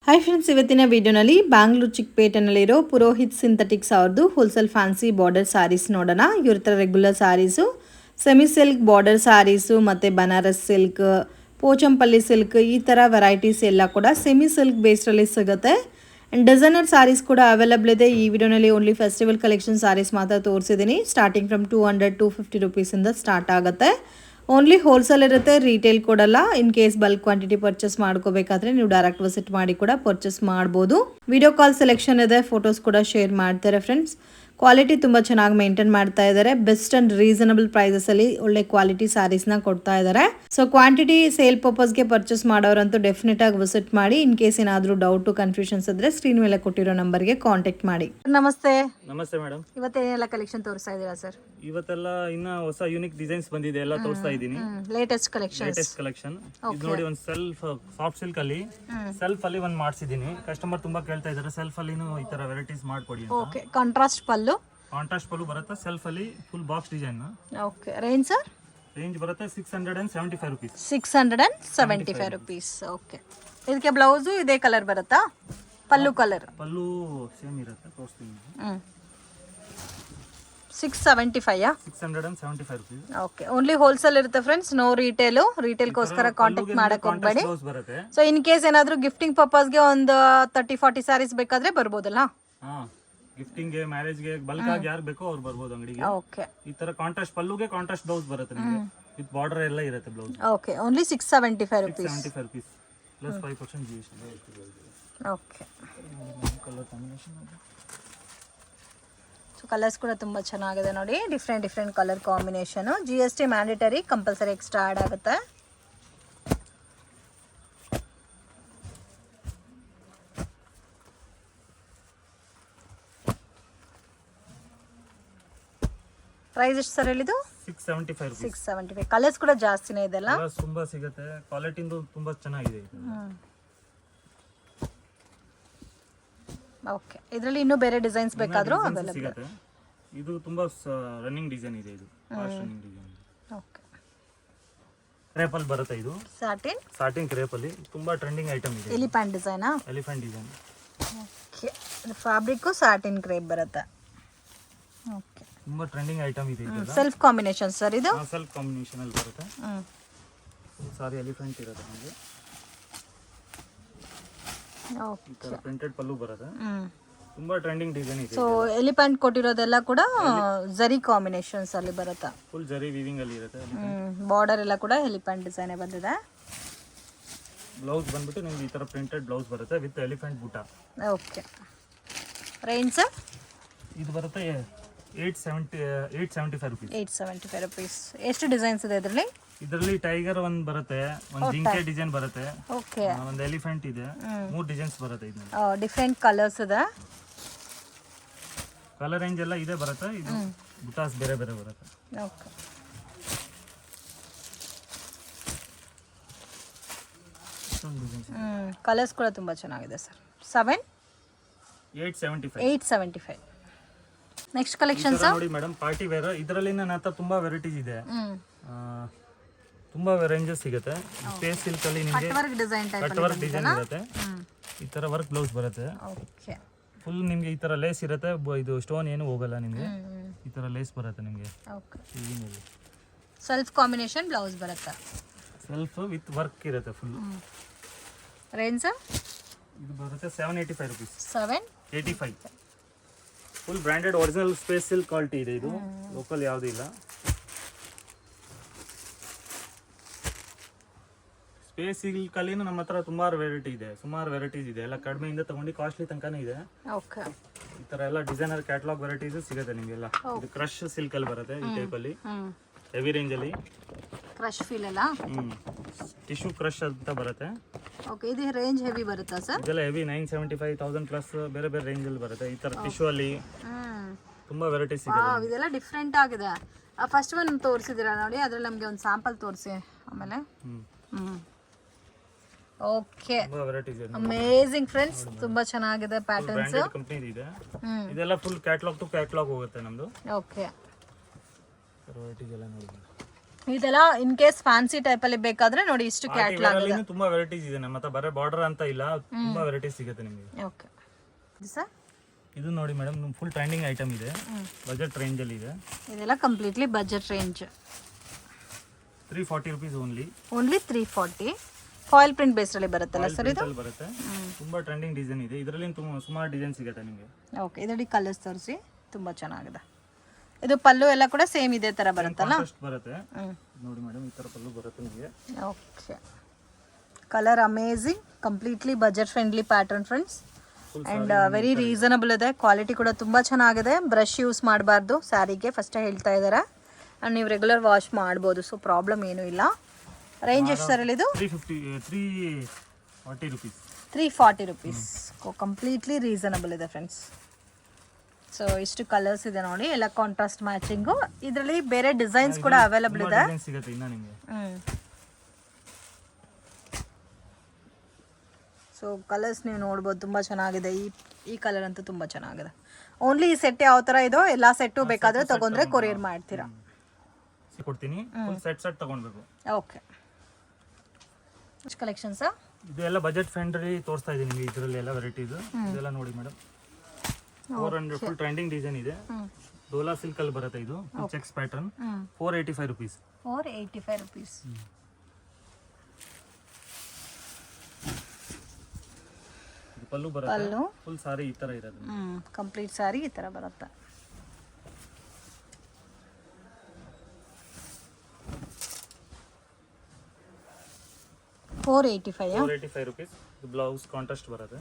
Hi friends, ಇವತ್ತಿನ ವಿಡಿಯೋನಲ್ಲಿ ಬ್ಯಾಂಗ್ಳೂರು ಚಿಕ್ಕಪೇಟೆನಲ್ಲಿರೋ ಪುರೋಹಿತ್ ಸಿಂಥೆಟಿಕ್ಸ್ ಅವ್ರದ್ದು ಹೋಲ್ಸೇಲ್ ಫ್ಯಾನ್ಸಿ ಬಾರ್ಡರ್ ಸ್ಯಾರೀಸ್ ನೋಡೋಣ. ಇವ್ರ ಹತ್ರ regular sarees, semi silk border sarees ಮತ್ತು ಬನಾರಸ್ ಸಿಲ್ಕ್, ಪೋಚಂಪಲ್ಲಿ ಸಿಲ್ಕ್ ಈ ಥರ ವೆರೈಟೀಸ್ ಎಲ್ಲ ಕೂಡ ಸೆಮಿ ಸಿಲ್ಕ್ ಬೇಸ್ಡಲ್ಲಿ ಸಿಗುತ್ತೆ. ಆ್ಯಂಡ್ ಡಿಸೈನರ್ ಸ್ಯಾರೀಸ್ ಕೂಡ ಅವೈಲಬಲ್ ಇದೆ. ಈ ವಿಡಿಯೋನಲ್ಲಿ ಓನ್ಲಿ ಫೆಸ್ಟಿವಲ್ ಕಲೆಕ್ಷನ್ ಸ್ಯಾರೀಸ್ ಮಾತ್ರ ತೋರಿಸಿದ್ದೀನಿ. ಸ್ಟಾರ್ಟಿಂಗ್ ಫ್ರಮ್ 200-250 ರುಪೀಸಿಂದ ಸ್ಟಾರ್ಟ್ ಆಗುತ್ತೆ. ಓನ್ಲಿ ಹೋಲ್ಸೇಲ್ ಇರುತ್ತೆ, ರೀಟೇಲ್ ಕೊಡಲ್ಲ. In case bulk quantity purchase ಮಾಡ್ಕೋಬೇಕಾದ್ರೆ ನೀವು ಡೈರೆಕ್ಟ್ ವಿಸಿಟ್ ಮಾಡಿ ಕೂಡ ಪರ್ಚೇಸ್ ಮಾಡ್ಬೋದು. ವಿಡಿಯೋ ಕಾಲ್ ಸೆಲೆಕ್ಷನ್ ಇದೆ, ಫೋಟೋಸ್ ಕೂಡ ಶೇರ್ ಮಾಡ್ತಾರೆ ಫ್ರೆಂಡ್ಸ್. ಕ್ವಾಲಿಟಿ ತುಂಬ ಚೆನ್ನಾಗಿ ಮೇಂಟೈನ್ ಮಾಡ್ತಾ ಇದ್ದಾರೆ. ಬೆಸ್ಟ್ ಅಂಡ್ ರೀಸನಬಲ್ ಪ್ರೈಸಸಲ್ಲಿ ಒಳ್ಳೆ ಕ್ವಾಲಿಟಿ ಸ್ಯಾರೀಸ್ನ ಕೊಡ್ತಾ ಇದ್ದಾರೆ. ಸೊ ಕ್ವಾಂಟಿಟಿ ಸೇಲ್ ಪರ್ಪಸ್ಗೆ ಪರ್ಚೇಸ್ ಮಾಡೋರಂತೂ ಡೆಫಿನೆಟ್ ಆಗಿ ವಿಸಿಟ್ ಮಾಡಿ. ಇನ್ ಕೇಸ್ ಏನಾದರೂ ಡೌಟು ಕನ್ಫ್ಯೂಷನ್ಸ್ ಇದ್ರೆ ಸ್ಕ್ರೀನ್ ಮೇಲೆ ಕೊಟ್ಟಿರೋ ನಂಬರ್ಗೆ ಕಾಂಟ್ಯಾಕ್ಟ್ ಮಾಡಿ. ನಮಸ್ತೆ. ನಮಸ್ತೆ ಮೇಡಮ್. ಇವತ್ತೇನೆಲ್ಲ ಕಲೆಕ್ಷನ್ ತೋರಿಸ್ತಾ ಇದ್ದೀರಾ ಸರ್? ಇವತ್ತೆಲ್ಲ ಇನ್ನ ಹೊಸ ಯೂನಿಕ್ ಡಿಸೈನ್ಸ್ ಬಂದಿದೆ, ಎಲ್ಲ ತೋರಿಸ್ತಾ ಇದ್ದೀನಿ. Latest collection. ಇದು ನೋಡಿ, ಒಂದು ಸೆಲ್ಫ್ ಸಾಫ್ಟ್ ಸಿಲ್ಕ್ ಅಲ್ಲಿ ಸೆಲ್ಫ್ ಅಲ್ಲಿ ಒಂದು ಮಾಡಿಸಿದೀನಿ. ಕಸ್ಟಮರ್ ತುಂಬಾ ಕೇಳ್ತಾ ಇದ್ದಾರೆ, ಸೆಲ್ಫ್ ಅಲ್ಲಿ ಈ ತರ ವೆರೈಟೀಸ್ ಮಾಡ್ಕೊಡಿ ಅಂತ. ಓಕೆ, ಕಾಂಟ್ರಾಸ್ಟ್ ಪಲ್ಲು ಬರುತ್ತೆ. ಸೆಲ್ಫ್ ಅಲ್ಲಿ full box design. Okay, range sir? Range ಬರುತ್ತೆ 675 ರುಪೀಸ್. 675 ರುಪೀಸ್. ಓಕೆ, ಇದಕ್ಕೆ ಬ್ಲೌಸು ಇದೇ ಕಲರ್ ಬರುತ್ತಾ? ಪಲ್ಲು ಪಲ್ಲು ಸೇಮ್ ಇರುತ್ತೆ, ತೋರಿಸ್ತೀನಿ. 675 ರುಪೀಸ್. ಓಕೆ, ಓನ್ಲಿ ಹೋಲ್ಸೇಲ್ ಇರುತ್ತೆ ಫ್ರೆಂಡ್ಸ್, ನೋ ರಿಟೇಲ್ಗೋಸ್ಕರ ಕಾಂಟ್ಯಾಕ್ಟ್ ಮಾಡಕ್ ಹೋಗ್ಬೇಡಿ. ಸೊ ಇನ್ ಕೇಸ್ ಏನಾದರೂ ಗಿಫ್ಟಿಂಗ್ ಪರ್ಪಸ್ಗೆ ಒಂದು 30-40 ಸ್ಯಾರೀಸ್ ಬೇಕಾದ್ರೆ ಬರ್ಬೋದಲ್ಲ? ಗಿಫ್ಟಿಂಗ್ ಗೆ, ಮ್ಯಾರೇಜ್ ಗೆ, ಬಲ್ಕ್ ಆಗಿ ಯಾರು ಬೇಕೋ ಅವ್ರು ಬರ್ಬೋದು ಅಂಗಡಿಗೆ. ಓಕೆ, ಈ ತರ ಕಾಂಟ್ರಾಸ್ಟ್ ಪಲ್ಲುಗೆ ಕಾಂಟ್ರಾಸ್ಟ್ ಬ್ಲೌಸ್ ಬರುತ್ತೆ ನಿಮಗೆ, ವಿತ್ ಬಾರ್ಡರ್ ಎಲ್ಲ ಇರುತ್ತೆ blouse. Okay, only 675 rupees. 675 rupees plus 5% GST. Okay, colour combination. So colours ಕೂಡ ತುಂಬ ಚೆನ್ನಾಗಿದೆ ನೋಡಿ, different colour combination. GST mandatory, compulsory extra add ಆಗುತ್ತೆ. ಪ್ರೈಸ್ ಎಷ್ಟು ಸರ್ ಹೇಳಿದ್ದು? 675 ರುಪೀಸ್. 675. ಕಲರ್ಸ್ ಕೂಡ ಜಾಸ್ತಿನೇ ಇದೆಲ್ಲ, ತುಂಬಾ ಸಿಗುತ್ತೆ. ಕ್ವಾಲಿಟಿಂದು ತುಂಬಾ ಚೆನ್ನಾಗಿದೆ ಇದು. ಓಕೆ, ಇದರಲ್ಲಿ ಇನ್ನೂ ಬೇರೆ ಡಿಸೈನ್ಸ್ ಬೇಕಾದರೂ ಅವೈಲೇಬಲ್ ಸಿಗುತ್ತೆ. ಇದು ತುಂಬಾ ರನ್ನಿಂಗ್ ಡಿಸೈನ್ ಇದೆ, ಇದು fast running design. Okay, crepe ಅಲ್ಲಿ ಬರುತ್ತೆ. ಇದು ಸಾಟಿನ್ ಕ್ರೇಪ್ ಅಲ್ಲಿ ತುಂಬಾ ಟ್ರೆಂಡಿಂಗ್ ಐಟಮ್ ಇದೆ. ಎಲಿಫೆಂಟ್ ಡಿಸೈನಾ? Elephant design. Okay, fabric satin crepe ಬರುತ್ತೆ. ಓಕೆ, ತುಂಬಾ ಟ್ರೆಂಡಿಂಗ್ ಐಟಮ್ ಇದೆ. ಇದು ಸೆಲ್ಫ್ ಕಾಂಬಿನೇಷನ್ ಸರ್? ಇದು ಸೆಲ್ಫ್ ಕಾಂಬಿನೇಷನ್ ಅಲ್ಲಿ ಬರುತ್ತೆ. ಸಾರಿ, ಎಲಿಫೆಂಟ್ ಇರುತ್ತೆ ನಮಗೆ. ಓಕೆ, ಪ್ರಿಂಟೆಡ್ ಪಲ್ಲು ಬರುತ್ತೆ. ತುಂಬಾ ಟ್ರೆಂಡಿಂಗ್ ಡಿಸೈನ್ ಇದೆ. ಸೊ ಎಲಿಫೆಂಟ್ ಕೊಟ್ಟಿರೋದೆಲ್ಲ ಕೂಡ ಜರಿ ಕಾಂಬಿನೇಷನ್ಸ್ ಅಲ್ಲಿ ಬರುತ್ತೆ. ಫುಲ್ ಜರಿ ವೀವಿಂಗ್ ಅಲ್ಲಿ ಇರುತ್ತೆ. ಬಾರ್ಡರ್ ಎಲ್ಲ ಕೂಡ ಎಲಿಫೆಂಟ್ ಡಿಸೈನ್ ಬಂದಿದೆ. ಬ್ಲೌಸ್ ಬಂದ್ಬಿಟ್ಟು ನಿಮ್ಗೆ ಈ ತರ ಪ್ರಿಂಟೆಡ್ ಬ್ಲೌಸ್ ಬರುತ್ತೆ ವಿತ್ ಎಲಿಫೆಂಟ್ ಬೂಟ. Okay, range sir? ಇದು ಬರುತ್ತೆ 875 ರುಪೀಸ್. 875 ರುಪೀಸ್. ಎಷ್ಟು ಡಿಸೈನ್ಸ್ ಇದೆ ಇದರಲ್ಲಿ? ಟೈಗರ್ ಒಂದು ಬರುತ್ತೆ, ಒಂದು ಜಿಂಕೆ ಡಿಸೈನ್ ಬರುತ್ತೆ, ಓಕೆ, ಒಂದು ಎಲಿಫೆಂಟ್ ಇದೆ, 3 ಡಿಸೈನ್ಸ್ ಬರುತ್ತೆ. ಇದು ಡಿಫರೆಂಟ್ ಕಲರ್ಸ್ ಇದೆ. ಕಲರ್ ರೇಂಜ್ ಎಲ್ಲ ಇದೆ ಬರುತ್ತೆ. ಇದು ಬುಟಾಸ್ ಬೇರೆ ಬೇರೆ ಬರುತ್ತೆ. ಓಕೆ, ಕಲರ್ಸ್ ಕೂಡ ತುಂಬಾ ಚೆನ್ನಾಗಿದೆ ಸರ್. 875. ನೆಕ್ಸ್ಟ್ ಕಲೆಕ್ಷನ್ ಸರ್ ನೋಡಿ ಮೇಡಮ್, ಪಾರ್ಟಿ ವೇರ್. ಇದರಲ್ಲಿ ನನ್ನ ಹತ್ರ ತುಂಬಾ ವೆರೈಟೀಸ್ ಇದೆ, ತುಂಬಾ ರೇಂಜಸ್ ಸಿಗುತ್ತೆ. ಸ್ಪೇಸ್ ಸಿಲ್ಕ್ ಅಲ್ಲಿ ನಿಮಗೆ ಕಟ್ ವರ್ಕ್ ಡಿಸೈನ್ ಇರುತ್ತೆ. ಈ ತರ ವರ್ಕ್ ಬ್ಲೌಸ್ ಬರುತ್ತೆ. ಓಕೆ, ಫುಲ್ ನಿಮಗೆ ಈ ತರ ಲೇಸ್ ಇರುತ್ತೆ. ಇದು ಸ್ಟೋನ್ ಏನು ಹೋಗಲ್ಲ ನಿಮಗೆ. ಈ ತರ ಲೇಸ್ ಬರುತ್ತೆ ನಿಮಗೆ. ಓಕೆ, ಸೆಲ್ಫ್ ಕಾಂಬಿನೇಷನ್ ಬ್ಲೌಸ್ ಬರುತ್ತೆ. ಸೆಲ್ಫ್ ವಿತ್ ವರ್ಕ್ ಇರುತ್ತೆ ಫುಲ್. Range sir? ಇದು ಬರುತ್ತೆ 785 rupees. 785. Full branded original space silk quality ಇದೆ. ಇದು ಲೋಕಲ್ ಯಾವುದೂ ಇಲ್ಲ. ಸ್ಪೇಸ್ ಸಿಲ್ಕ್ ಅಲ್ಲಿ ನಮ್ಮ ಹತ್ರ ಸುಮಾರು ವೆರೈಟೀಸ್ ಇದೆ. ಎಲ್ಲ ಕಡಿಮೆಯಿಂದ ತಗೊಂಡು ಕಾಸ್ಟ್ಲಿ ತನಕನೂ ಇದೆ. ಓಕೆ, ಈ ತರ ಎಲ್ಲ ಡಿಸೈನರ್ ಕ್ಯಾಟಲಾಗ್ ವೆರೈಟೀಸ್ ಸಿಗುತ್ತೆ ನಿಮಗೆಲ್ಲ. ಇದು ಕ್ರಶ್ ಸಿಲ್ಕ್ ಅಲ್ಲಿ ಬರುತ್ತೆ, ಈ ಟೈಪ್ ಅಲ್ಲಿ ಹೆವಿ ರೇಂಜ್ ಅಲ್ಲಿ. ಕ್ರಶ್ ಫೀಲ್ ಅಲ್ಲ? ಟಿಶ್ಯೂ ಕ್ರಶ್ ಅಂತ ಬರುತ್ತೆ. ಓಕೆ, ಇದು ರೇಂಜ್ ಹೆವಿ ಬರುತ್ತಾ ಸರ್? ಇದೆಲ್ಲ ಹೆವಿ 975,000 ಪ್ಲಸ್ ಬೇರೆ ಬೇರೆ ರೇಂಜ್ ಅಲ್ಲಿ ಬರುತ್ತೆ. ಈ ತರ ಟಿಶ್ಯೂ ಅಲ್ಲಿ ತುಂಬಾ ವೆರೈಟೀಸ್ ಇದೆ. ಇದೆಲ್ಲ ಡಿಫ್ರೆಂಟ್ ಆಗಿದೆ. ಫಸ್ಟ್ ಒನ್ ತೋರಿಸಿದಿರಾ ನೋಡಿ, ಅದ್ರಲ್ಲಿ ನಮಗೆ ಒಂದು ಸ್ಯಾಂಪಲ್ ತೋರಿಸಿ ಆಮೇಲೆ. ಓಕೆ, ಅಮೇಜಿಂಗ್ ಫ್ರೆಂಡ್ಸ್, ತುಂಬಾ ಚೆನ್ನಾಗಿದೆ ಪ್ಯಾಟರ್ನ್ಸ್. ಕಂಪನಿ ಇದೆ. ಇದೆಲ್ಲ ಫುಲ್ ಕ್ಯಾಟಲಾಗ್ ಟು ಕ್ಯಾಟಲಾಗ್ ಹೋಗುತ್ತೆ ನಮ್ದು. ಓಕೆ, ವೆರೈಟೀಸ್ ಎಲ್ಲ ನೋಡಿ. ಇದೆಲ್ಲ ಇನ್ ಕೇಸ್ ಫ್ಯಾನ್ಸಿ ಟೈಪ್ ಅಲ್ಲಿ ಬೇಕಾದ್ರೆ ನೋಡಿ ಇಷ್ಟು ಕ್ಯಾಟ್ಲಾಗ್ ಇದೆ. ತುಂಬಾ ವೆರೈಟೀಸ್ ಇದೆ ನಮ್ಮ ಹತ್ರ, ಬರೀ ಬಾರ್ಡರ್ ಅಂತ ಇಲ್ಲ, ತುಂಬಾ ವೆರೈಟೀಸ್ ಸಿಗುತ್ತೆ ನಿಮಗೆ. ಓಕೆ ಸರ್, ಇದು ನೋಡಿ ಮೇಡಮ್, ಫುಲ್ ಟ್ರೆಂಡಿಂಗ್ ಐಟಮ್ ಇದೆ, ಬಜೆಟ್ ರೇಂಜ್ ಅಲ್ಲಿ ಇದೆ. ಇದೆಲ್ಲ completely budget range. 340 rupees only. 340. Foil print base ಅಲ್ಲಿ ಬರುತ್ತಲ್ಲ ಸರ್ ಇದು? ಬರುತ್ತೆ. ತುಂಬಾ ಟ್ರೆಂಡಿಂಗ್ ಡಿಸೈನ್ ಇದೆ, ಇದರಲ್ಲಿ ಸುಮಾರು ಡಿಸೈನ್ ಸಿಗುತ್ತೆ ನಿಮಗೆ. ಓಕೆ, ಇದರಲ್ಲಿ ಕಲರ್ಸ್ ತೋರಿಸಿ, ತುಂಬಾ ಚೆನ್ನಾಗಿದೆ. ಇದು ಪಲ್ಲು ಎಲ್ಲ ಕೂಡ ಸೇಮ್ ಇದೇ ತರ ಬರುತ್ತಲ್ಲ? ಬರುತ್ತೆ ನೋಡಿ ಮೇಡಮ್, ಈ ತರ ಪಲ್ಲು ಬರುತ್ತೆ ನಿಮಗೆ. Okay, colour amazing, completely budget friendly pattern friends, and very reasonable ಇದೆ. ಕ್ವಾಲಿಟಿ ಕೂಡ ತುಂಬಾ ಚೆನ್ನಾಗಿದೆ. ಬ್ರಷ್ ಯೂಸ್ ಮಾಡಬಾರ್ದು ಸ್ಯಾರಿಗೆ ಫಸ್ಟ್ ಹೇಳ್ತಾ ಇದ್ದಾರೆ, ಅಂಡ್ ನೀವು ರೆಗ್ಯುಲರ್ ವಾಶ್ ಮಾಡ್ಬೋದು, ಸೊ ಪ್ರಾಬ್ಲಮ್ ಏನೂ ಇಲ್ಲ. ರೇಂಜ್ ಎಷ್ಟು ಸರ್ ಇದು? 340 rupees. 340 rupees. ಕಂಪ್ಲೀಟ್ಲಿ ರೀಸನಬಲ್ ಇದೆ ಫ್ರೆಂಡ್ಸ್. ಸೊ ಇಷ್ಟು ಕಲರ್ಸ್ ಇದೆ ನೋಡಿ, ಎಲ್ಲ ಕಾಂಟ್ರಾಸ್ಟ್ ಮ್ಯಾಚಿಂಗು. ಇದರಲ್ಲಿ ಬೇರೆ ಡಿಸೈನ್ಸ್ ಕೂಡ ಅವೈಲಬಲ್ ಇದೆ. ಸಿಗುತ್ತೆ ಇನ್ನ ನಿಮಗೆ. ಸೊ ಕಲರ್ಸ್ ನೀವು ನೋಡ್ಬೋದು, ತುಂಬ ಚೆನ್ನಾಗಿದೆ. ಈ ಕಲರ್ ಅಂತೂ ತುಂಬ ಚೆನ್ನಾಗಿದೆ. ಓನ್ಲಿ ಈ ಸೆಟ್ ಯಾವ ಥರ ಇದೋ ಎಲ್ಲ ಸೆಟ್ಟು ಬೇಕಾದರೆ ತಗೊಂಡ್ರೆ ಕೊರಿಯರ್ ಮಾಡ್ತೀರಾ? ಕೊಡ್ತೀನಿ, ಸೆಟ್ ತಗೊಳ್ಬೇಕು. Okay, collection sir? ಇದು ಎಲ್ಲ ಬಜೆಟ್ ಫ್ರೆಂಡ್ಲಿ ತೋರಿಸ್ತಾ ಇದ್ದೀನಿ ನಿಮಗೆ. ಇದರಲ್ಲಿ ಎಲ್ಲ ವೆರೈಟೀಸ್ ಇದೆಲ್ಲ ನೋಡಿ ಮೇಡಮ್. 400 ಫುಲ್ ಟ್ರೆಂಡಿಂಗ್ ಡಿಸೈನ್ ಇದೆ. ಡೋಲಾ ಸಿಲ್ಕ್ ಅಲ್ಲಿ ಬರುತ್ತೆ ಇದು, ಚೆಕ್ಸ್ ಪ್ಯಾಟರ್ನ್. 485 rupees. 485 rupees. ಪಲ್ಲು ಬರುತ್ತೆ, ಫುಲ್ ಸಾರಿ ಈ ತರ ಇರೋದು. ಕಂಪ್ಲೀಟ್ ಸಾರಿ ಈ ತರ ಬರುತ್ತೆ. $485 rupees. ಬ್ಲೌಸ್ ಕಾಂಟ್ರಾಸ್ಟ್ ಬರುತ್ತೆ.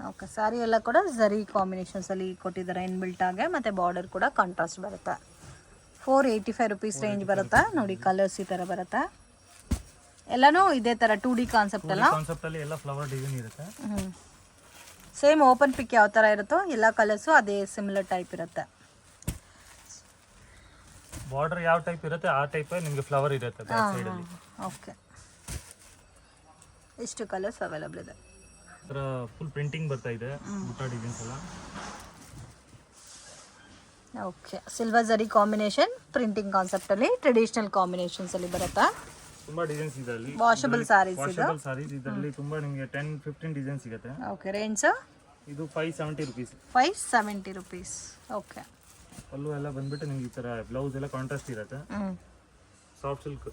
ಓಕೆ, ಸಾರಿ ಎಲ್ಲ ಕೂಡ ಝರಿ ಕಾಂಬಿನೇಷನ್ಸ್ ಅಲ್ಲಿ ಕೊಟ್ಟಿದ್ದಾರೆ ಇನ್ಬಿಲ್ಟ್ ಆಗಿ, ಮತ್ತೆ ಬಾರ್ಡರ್ ಕೂಡ ಕಾಂಟ್ರಾಸ್ಟ್ ಬರುತ್ತೆ. 485 rupees ರೇಂಜ್ ಬರುತ್ತೆ ನೋಡಿ. ಕಲರ್ಸ್ ಈ ತರ ಬರುತ್ತೆ, ಎಲ್ಲಾನು ಇದೇ ತರ 2D ಕಾನ್ಸೆಪ್ಟ್ ಅಲ್ಲ? ಕಾನ್ಸೆಪ್ಟ್ ಅಲ್ಲಿ ಎಲ್ಲ ಫ್ಲವರ್ ಡಿಸೈನ್ ಇರುತ್ತೆ. ಸೇಮ್ ಓಪನ್ ಪಿಕ್ ಯಾವ ತರ ಇರುತ್ತೋ ಎಲ್ಲ ಕಲರ್ಸು ಅದೇ ಸಿಮಿಲರ್ ಟೈಪ್ ಇರುತ್ತೆ. ಬಾರ್ಡರ್ ಯಾವ ಟೈಪ್ ಇರುತ್ತೆ ಆ ಟೈಪ್ ನಿಮಗೆ ಫ್ಲವರ್ ಇರುತ್ತೆ ಬ್ಯಾಕ್ ಸೈಡ್ ಅಲ್ಲಿ. ಓಕೆ, ಇಷ್ಟು ಕಲರ್ಸ್ ಅವೈಲಬಲ್ ಇದೆ. ಅದರ ಫುಲ್ ಪ್ರಿಂಟಿಂಗ್ ಬರ್ತಾ ಇದೆ, ಬುಟ್ಟ ಡಿಸೈನ್ಸ್ ಎಲ್ಲ. ಓಕೆ, ಸಿಲ್ವರ್ ಜರಿ ಕಾಂಬಿನೇಷನ್, ಪ್ರಿಂಟಿಂಗ್ ಕಾನ್ಸೆಪ್ಟ್ ಅಲ್ಲಿ, ಟ್ರೆಡಿಷನಲ್ ಕಾಂಬಿನೇಷನ್ಸ್ ಅಲ್ಲಿ ಬರುತ್ತಾ? ತುಂಬಾ ಡಿಸೈನ್ಸ್ ಇದೆ ಅಲ್ಲಿ. ವಾಷಬಲ್ ಸಾರೀಸ್ ಇದೆ. ವಾಷಬಲ್ ಸಾರೀಸ್ ಇದರಲ್ಲಿ ತುಂಬಾ ನಿಮಗೆ 10-15 ಡಿಸೈನ್ ಸಿಗುತ್ತೆ. ಓಕೆ, ರೇಂಜ್ ಇದು 570 rupees. 570 rupees. ಓಕೆ, ಪಲ್ಲು ಎಲ್ಲ ಬಂದ್ಬಿಟ್ಟು ನಿಮಗೆ ಈ ತರ ಬ್ಲೌಸ್ ಎಲ್ಲ ಕಾಂಟ್ರಾಸ್ಟ್ ಇರುತ್ತೆ. Soft silk.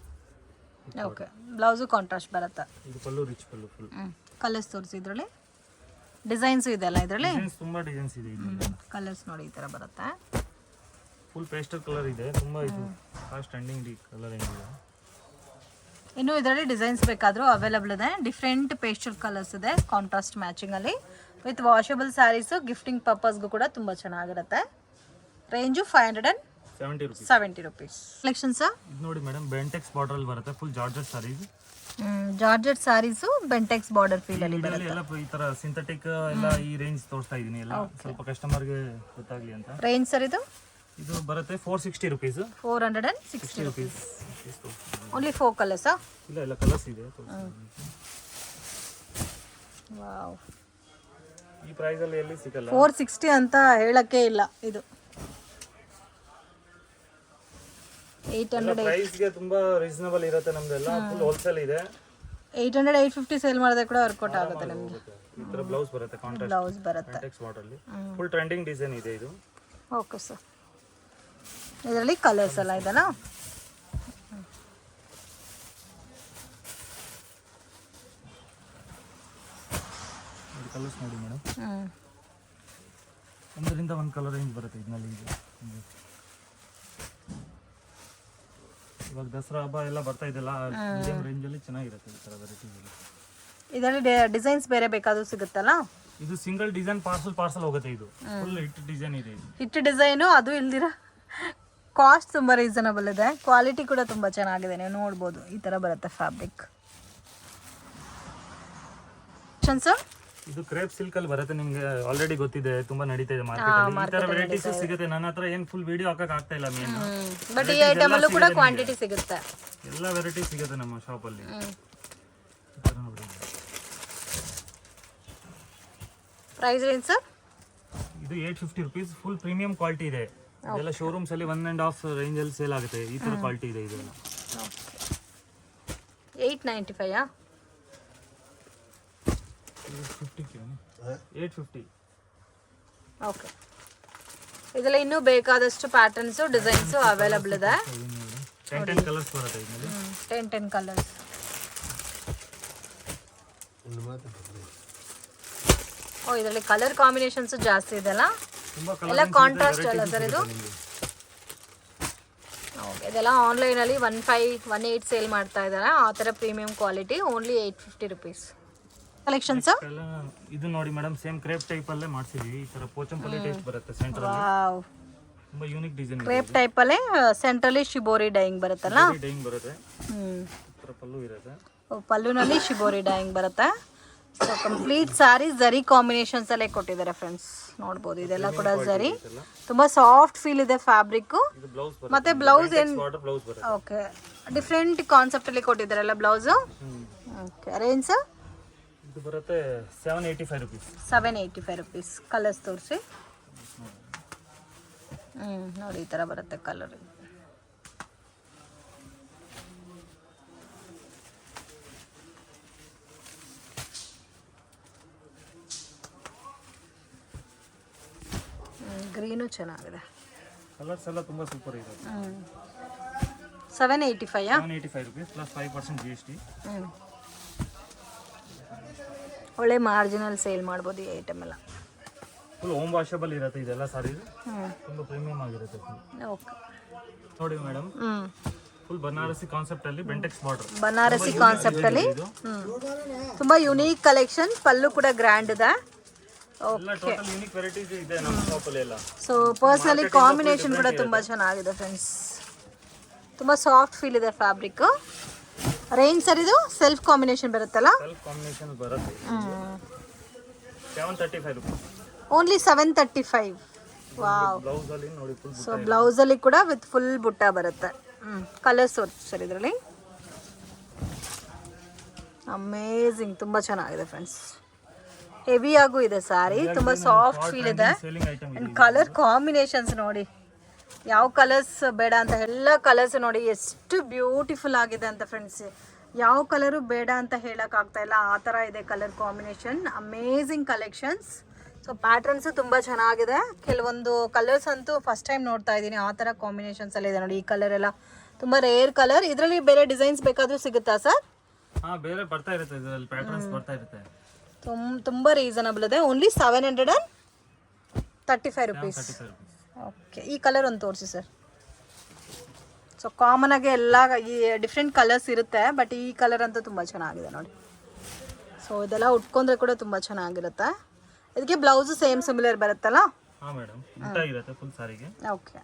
Okay, blouse contrast ಬರುತ್ತೆ. ಇದು ಪಲ್ಲು ರಿಚ್ ಪಲ್ಲು ಫುಲ್. ಕಲರ್ಸ್ ತೋರಿಸಿ, ಇದರಲ್ಲಿ ಡಿಸೈನ್ಸ್ ಇದೆ ಅಲ್ಲ? ಇದರಲ್ಲಿ ತುಂಬಾ ಡಿಸೈನ್ಸ್ ಇದೆ. ಕಲರ್ಸ್ ನೋಡಿ ಈ ತರ ಬರುತ್ತೆ. ಫುಲ್ ಪೇಸ್ಟಲ್ ಕಲರ್ ಇದೆ, ತುಂಬಾ ಇದು ಫಾಸ್ಟ್ ಟ್ರೆಂಡಿಂಗ್ ಕಲರ್ ಏನಿದೆ. ಇನ್ನು ಇದರಲ್ಲಿ ಡಿಸೈನ್ಸ್ ಬೇಕಾದರೂ ಅವೈಲಬಲ್ ಇದೆ. ಡಿಫ್ರೆಂಟ್ ಪೇಸ್ಟಲ್ ಕಲರ್ಸ್ ಇದೆ ಕಾಂಟ್ರಾಸ್ಟ್ ಮ್ಯಾಚಿಂಗ್ ಅಲ್ಲಿ, ವಿತ್ ವಾಷಬಲ್ ಸ್ಯಾರೀಸು. ಗಿಫ್ಟಿಂಗ್ ಪರ್ಪಸ್ಗೂ ಕೂಡ ತುಂಬ ಚೆನ್ನಾಗಿರುತ್ತೆ. Range 570 rupees. ಕಲೆಕ್ಷನ್ ಸರ್ ಇದು ನೋಡಿ ಮೇಡಮ್, ಬೆಂಟೆಕ್ಸ್ ಬಾರ್ಡರ್ ಅಲ್ಲಿ ಬರುತ್ತೆ, ಫುಲ್ ಜಾರ್ಜೆಟ್ ಸಾರೀಸ್. ಜಾರ್ಜೆಟ್ ಸಾರೀಸು ಬೆಂಟೆಕ್ಸ್ ಬಾರ್ಡರ್ ಫೀಲ್ ಅಲ್ಲಿ ಬರುತ್ತೆ. ಎಲ್ಲ ಈ ತರ ಸಿಂಥೆಟಿಕ್ ಎಲ್ಲ ಈ ರೇಂಜ್ ತೋರಿಸ್ತಾ ಇದೀನಿ, ಎಲ್ಲ ಸ್ವಲ್ಪ ಕಸ್ಟಮರ್ ಗೆ ಗೊತ್ತಾಗ್ಲಿ ಅಂತ. ರೇಂಜ್ ಸರ್ ಇದು ಬರುತ್ತೆ 460 rupees. 460 rupees. ಓನ್ಲಿ 4 ಕಲರ್ಸಾ? ಇಲ್ಲ, ಎಲ್ಲ ಕಲರ್ಸ್ ಇದೆ. ವಾವ್, ಈ ಪ್ರೈಸ್ ಅಲ್ಲಿ ಎಲ್ಲಿ ಸಿಗಲ್ಲ. 460 ಅಂತ ಹೇಳಕ್ಕೆ ಇಲ್ಲ. ಇದು 800 ಪ್ರೈಸ್ ಗೆ ತುಂಬಾ ರೀಸನಬಲ್ ಇರುತ್ತೆ ನಮ್ದೆಲ್ಲ. ಫುಲ್ ಹೋಲ್ಸೇಲ್ ಇದೆ. 800-850 ಸೇಲ್ ಮಾಡಿದ್ರೆ ಕೂಡ ವರ್ಕೌಟ್ ಆಗುತ್ತೆ ನಮಗೆ. ಈ ತರ ಬ್ಲೌಸ್ ಬರುತ್ತೆ, ಕಾಂಟ್ರಾಸ್ಟ್ ಬ್ಲೌಸ್ ಬರುತ್ತೆ. ಟೆಕ್ಸ್ಟ್ ಬಾರ್ಡರ್ ಅಲ್ಲಿ ಫುಲ್ ಟ್ರೆಂಡಿಂಗ್ ಡಿಸೈನ್ ಇದೆ ಇದು. ಓಕೆ ಸರ್, ಇದರಲ್ಲಿ ಕಲರ್ಸ್ ಎಲ್ಲ ಇದೆನಾ? ಕಲರ್ಸ್ ನೋಡಿ ಮೇಡಮ್, ಒಂದರಿಂದ ಒಂದು ಕಲರ್ ರೇಂಜ್ ಬರುತ್ತೆ ಇದರಲ್ಲಿ. ಇವಾಗ ದಸರಾ ಹಬ್ಬ ಎಲ್ಲ ಬರ್ತಾ ಇದೆಲ್ಲ, ಮೀಡಿಯಂ ರೇಂಜ್ ಅಲ್ಲಿ ಚೆನ್ನಾಗಿರುತ್ತೆ ಈ ತರ ವೆರೈಟೀಸ್. ಇದರಲ್ಲಿ ಡಿಸೈನ್ಸ್ ಬೇರೆ ಬೇಕಾದ್ರೂ ಸಿಗುತ್ತಲ್ಲ? ಇದು ಸಿಂಗಲ್ ಡಿಸೈನ್ ಪಾರ್ಸಲ್ ಹೋಗುತ್ತೆ. ಇದು ಫುಲ್ ಹಿಟ್ ಡಿಸೈನ್ ಇದೆ. ಹಿಟ್ ಡಿಸೈನು, ಅದು ಇಲ್ದಿರ ಕಾಸ್ಟ್ ತುಂಬ ರೀಸನಬಲ್ ಇದೆ. ಕ್ವಾಲಿಟಿ ಕೂಡ ತುಂಬ ಚೆನ್ನಾಗಿದೆ, ನೀವು ನೋಡ್ಬೋದು. ಈ ಥರ ಬರುತ್ತೆ ಫ್ಯಾಬ್ರಿಕ್. ಸರ್ ಇದು ಕ್ರೇಪ್ ಸಿಲ್ಕ್ ಅಲ್ಲಿ ಬರುತ್ತೆ, ನಿಮಗೆ ಆಲ್ರೆಡಿ ಗೊತ್ತಿದೆ, ತುಂಬಾ ನಡೀತಾ ಇದೆ ಮಾರ್ಕೆಟ್ ಅಲ್ಲಿ. ಈ ತರ ವೆರೈಟೀಸ್ ಸಿಗುತ್ತೆ. ನನ್ನ ಹತ್ರ ಏನ್ ಫುಲ್ ವಿಡಿಯೋ ಹಾಕಕ್ ಆಗ್ತಾ ಇಲ್ಲ ಮೇನ್, ಬಟ್ ಈ ಐಟಮ್ ಅಲ್ಲೂ ಕೂಡ ಕ್ವಾಂಟಿಟಿ ಸಿಗುತ್ತೆ. ಎಲ್ಲ ವೆರೈಟಿ ಸಿಗುತ್ತೆ ನಮ್ಮ ಶಾಪ್ ಅಲ್ಲಿ. Price range sir? ಇದು 850 rupees. ಫುಲ್ ಪ್ರೀಮಿಯಂ ಕ್ವಾಲಿಟಿ ಇದೆ. ಇದೆಲ್ಲ ಶೋರೂಮ್ಸ್ ಅಲ್ಲಿ 1.5 ರೇಂಜ್ ಅಲ್ಲಿ ಸೇಲ್ ಆಗುತ್ತೆ. ಈ ತರ ಕ್ವಾಲಿಟಿ ಇದೆ ಇದೆಲ್ಲ. 895 850 ಓಕೆ. ಇದರಲ್ಲಿ ಇನ್ನೂ ಬೇಕಾದಷ್ಟು ಪ್ಯಾಟರ್ನ್ಸು ಡಿಸೈನ್ಸು ಅವೈಲಬಲ್ ಇದೆ. 10 ಕಲರ್ಸ್ ಬರುತ್ತೆ ಇದರಲ್ಲಿ. 10 ಕಲರ್ಸ್. ಓ ಇದರಲ್ಲಿ ಕಲರ್ ಕಾಂಬಿನೇಷನ್ಸ್ ಜಾಸ್ತಿ ಇದೆಲ್ಲ, ತುಂಬಾ ಎಲ್ಲ ಕಾಂಟ್ರಾಸ್ಟ್ ಅಲ್ಲ ಸರ್ ಇದು? ಓಕೆ, ಇದೆಲ್ಲ ಆನ್ಲೈನಲ್ಲಿ 1518 ಸೇಲ್ ಮಾಡ್ತಾ ಇದ್ದಾರೆ. ಆ ಥರ premium quality, only 850 rupees. Collections ಇದು ನೋಡಿ ಮೇಡಮ್, ಸೇಮ್ ಕ್ರೇಪ್ ಟೈಪ್ ಅಲ್ಲೇ ಮಾಡ್ಸಿದೀವಿ. ಈ ತರ ಪೋಚಂಪಲ್ಲಿ ಟೈಪ್ ಬರುತ್ತೆ ಸೆಂಟರ್ ಅಲ್ಲಿ. ವಾವ್, ತುಂಬಾ ಯೂನಿಕ್ ಡಿಸೈನ್. ಕ್ರೇಪ್ ಟೈಪ್ ಅಲ್ಲೇ ಸೆಂಟ್ರಲ್ಲಿ ಶಿಬೋರಿ ಡೈಯಿಂಗ್ ಬರುತ್ತಲ್ಲ. ಡೈಯಿಂಗ್ ಬರುತ್ತೆ. ಈ ತರ ಪಲ್ಲು ಇರುತ್ತೆ. ಪಲ್ಲುನಲ್ಲಿ ಶಿಬೋರಿ ಡೈಯಿಂಗ್ ಬರುತ್ತೆ. ಸೊ ಕಂಪ್ಲೀಟ್ ಸ್ಯಾರಿ ಝರಿ ಕಾಂಬಿನೇಷನ್ಸ್ ಅಲ್ಲೇ ಕೊಟ್ಟಿದ್ದಾರೆ ಫ್ರೆಂಡ್ಸ್, ನೋಡ್ಬೋದು. ಇದೆಲ್ಲ ಕೂಡ ಝರಿ, ತುಂಬಾ ಸಾಫ್ಟ್ ಫೀಲ್ ಇದೆ ಫ್ಯಾಬ್ರಿಕ್. ಮತ್ತೆ ಬ್ಲೌಸ್ ಏನ್ ಓಕೆ ಡಿಫ್ರೆಂಟ್ ಕಾನ್ಸೆಪ್ಟ್ ಅಲ್ಲಿ ಕೊಟ್ಟಿದ್ದಾರಲ್ಲ ಬ್ಲೌಸ್. ಓಕೆ, ರೇಂಜ್ ಇದು ಬರುತ್ತೆ 785 ರುಪೀಸ್. 785 ರುಪೀಸ್. ಕಲರ್ಸ್ ತೋರಿಸಿ. ನೋಡಿ ಈ ಥರ ಬರುತ್ತೆ ಕಲರ್. ಗ್ರೀನು ಚೆನ್ನಾಗಿದೆ. ಕಲರ್ಸ್ ಎಲ್ಲ ತುಂಬಾ ಸೂಪರ್ ಇದೆ. 785 785 ರುಪೀಸ್ ಪ್ಲಸ್ 5% GST. ಒಳ್ಳೆ ಮಾರ್ಜಿನಲ್ ಸೇಲ್ ಮಾಡ್ಬೋದು ಈ ಐಟಮ್ ಎಲ್ಲ. ಫುಲ್ ಹೋಮ್ ವಾಷಬಲ್ ಇರುತ್ತೆ ಇದೆಲ್ಲ ಸಾರಿ. ತುಂಬಾ ಪ್ರೀಮಿಯಂ ಆಗಿರುತ್ತೆ. ಓಕೆ ನೋಡಿ ಮೇಡಮ್, ಫುಲ್ ಬನಾರಸಿ ಕಾನ್ಸೆಪ್ಟ್ ಅಲ್ಲಿ ಬೆಂಟೆಕ್ಸ್ ಬಾರ್ಡರ್. ಬನಾರಸಿ ಕಾನ್ಸೆಪ್ಟ್ ಅಲ್ಲಿ ತುಂಬಾ ಯುನೀಕ್ ಕಲೆಕ್ಷನ್. ಪಲ್ಲು ಕೂಡ ಗ್ರ್ಯಾಂಡ್ ಇದೆ. ಎಲ್ಲ ಟೋಟಲ್ ಯೂನಿಕ್ ವೆರೈಟೀಸ್ ಇದೆ ನಮ್ಮ ಶಾಪ್ ಅಲ್ಲಿ ಎಲ್ಲ. ಸೊ ಪರ್ಸನಲಿ ಕಾಂಬಿನೇಷನ್ ಕೂಡ ತುಂಬಾ ಚೆನ್ನಾಗಿದೆ ಫ್ರೆಂಡ್ಸ್. ತುಂಬಾ ಸಾಫ್ಟ್ ಫೀಲ್ ಇದೆ ಫ್ಯಾಬ್ರಿಕ್. ರೇಂಜ್ ಸರ್ ಇದು ಸೆಲ್ಫ್ ಕಾಂಬಿನೇಷನ್ ಬರುತ್ತಲ್ಲ? ಸೆಲ್ಫ್ ಕಾಂಬಿನೇಷನ್ ಬರುತ್ತೆ. 735 ರುಪೀಸ್. ಓನ್ಲಿ 735. ವಾವ್. ಬ್ಲೌಸ್ ಅಲ್ಲಿ ನೋಡಿ ಫುಲ್. ಸೊ ಬ್ಲೌಸ್ ಅಲ್ಲಿ ಕೂಡ ವಿತ್ ಫುಲ್ ಬುಟ್ಟ ಬರುತ್ತೆ. ಕಲರ್ಸ್ ಸರ್ ಇದರಲ್ಲಿ. ಅಮೇಜಿಂಗ್, ತುಂಬಾ ಚೆನ್ನಾಗಿದೆ ಫ್ರೆಂಡ್ಸ್. ಹೆವಿ ಆಗು ಇದೆ ಸ್ಯಾರಿ, ತುಂಬಾ ಸಾಫ್ಟ್ ಫೀಲ್ ಇದೆ. ಕಲರ್ ಕಾಂಬಿನೇಷನ್ಸ್ ನೋಡಿ, ಯಾವ ಕಲರ್ಸ್ ಬೇಡ ಅಂತ ಎಲ್ಲ ಕಲರ್ಸ್ ನೋಡಿ ಎಷ್ಟು ಬ್ಯೂಟಿಫುಲ್ ಆಗಿದೆ ಅಂತ ಫ್ರೆಂಡ್ಸ್. ಯಾವ ಕಲರು ಬೇಡ ಅಂತ ಹೇಳಕ್ ಆಗ್ತಾ ಇಲ್ಲ, ಆ ಥರ ಇದೆ colour combination. Amazing collections. So patterns ತುಂಬ ಚೆನ್ನಾಗಿದೆ. ಕೆಲವೊಂದು ಕಲರ್ಸ್ ಅಂತೂ ಫಸ್ಟ್ ಟೈಮ್ ನೋಡ್ತಾ ಇದ್ದೀನಿ. ಆ ಥರ ಕಾಂಬಿನೇಷನ್ಸ್ ಎಲ್ಲ ಇದೆ ನೋಡಿ. ಈ ಕಲರ್ ಎಲ್ಲ ತುಂಬ ರೇರ್ ಕಲರ್. ಇದರಲ್ಲಿ ಬೇರೆ ಡಿಸೈನ್ಸ್ ಬೇಕಾದರೂ ಸಿಗುತ್ತಾ ಸರ್? ಬೇರೆ ಬರ್ತಾ ಇರುತ್ತೆ, ಇದರಲ್ಲಿ ಪ್ಯಾಟರ್ನ್ಸ್ ಬರ್ತಾ ಇರುತ್ತೆ. ತುಂಬ ರೀಸನಬಲ್ ಇದೆ. Only 735 rupees. ಓಕೆ, ಈ ಕಲರ್ ಒಂದು ತೋರಿಸಿ ಸರ್. ಸೊ ಕಾಮನ್ ಆಗಿ ಎಲ್ಲ ಈ ಡಿಫ್ರೆಂಟ್ ಕಲರ್ಸ್ ಇರುತ್ತೆ, ಬಟ್ ಈ ಕಲರ್ ಅಂತೂ ತುಂಬ ಚೆನ್ನಾಗಿದೆ ನೋಡಿ. ಸೊ ಇದೆಲ್ಲ ಉಟ್ಕೊಂಡ್ರೆ ಕೂಡ ತುಂಬ ಚೆನ್ನಾಗಿರುತ್ತೆ. ಇದಕ್ಕೆ ಬ್ಲೌಸ್ ಸೇಮ್ ಸಿಮಿಲರ್ ಬರುತ್ತಲ್ಲ? ಹಾಂ ಮೇಡಮ್, ಬುಟ್ಟ ಇರುತ್ತೆ ಫುಲ್ ಸಾರಿಗೆ. ಓಕೆ.